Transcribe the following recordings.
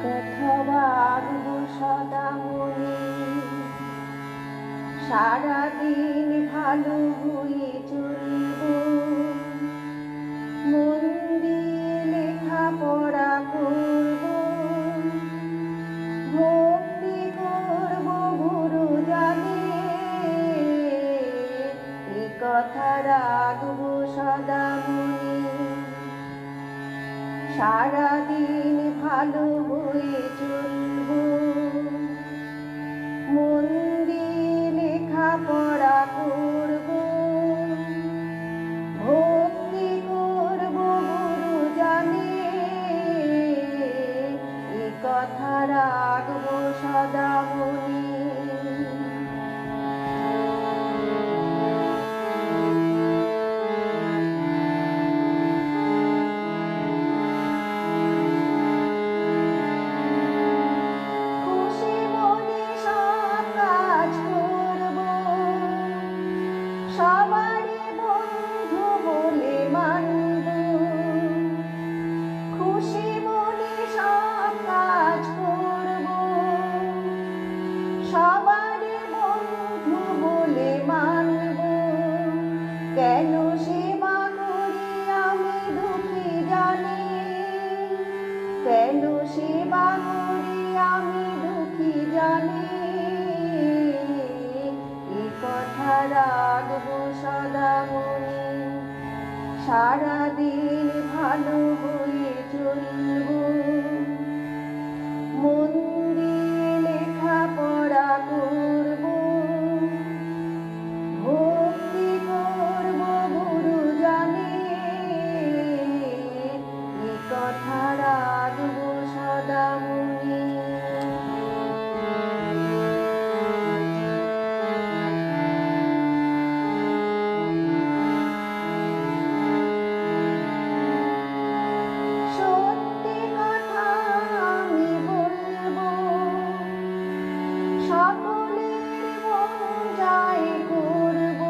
কথা বাঁধবো সদা মনে, সারাদিন ভালো হয়ে চলবো, মন দিয়ে লেখাপড়া করবো, ভক্তি করবো গুরু জানে, এ কথা রাখবো সদা মনে। সারাদিন ভালো হয়ে চলবো, মন দিয়ে লেখাপড়া করবো, ভক্তি করবো গুরু জানে, এ কথা রাখবো সদা মনে। সবারই বন্ধু বলে মানব, খুশি মনে সব কাজ করব, সবারই বন্ধু বলে মানব। কেন সেবা করি আমি দুঃখী জানি, কেন সেবা করি আমি দুঃখী জানি, কথা রাখবো সদা মনে। সারাদিন ভালো হয়ে চলবো, মন দিয়ে লেখাপড়া করবো, ভক্তি করবো গুরু জানে, এ কথা রাখবো সদা মনে। সকলের মন জয় করব,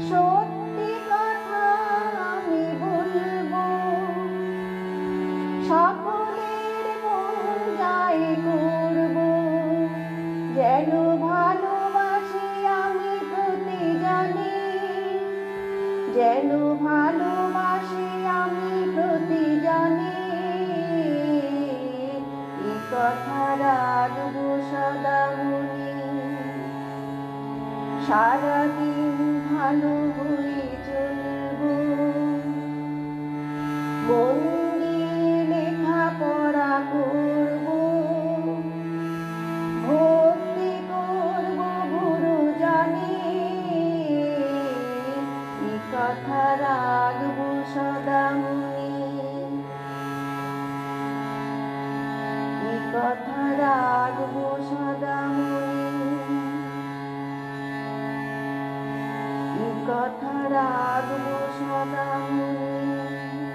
সত্যি কথা আমি বলবো, সকলের মন জয় করব। যেন ভালোবাসি আমি প্রতি জানি, যেন ভালোবাসি আমি প্রতি জানি, কথা রাখবো সদা মনে। সারাদিন ভালো হয়ে চলবো, মন দিয়ে লেখাপড়া করবো, ভক্তি করবো গুরু জানে, এ কথা রাখবো সদা মনে। কথা রাখবো সদা মনে, কথা রাখবো সদা মনে।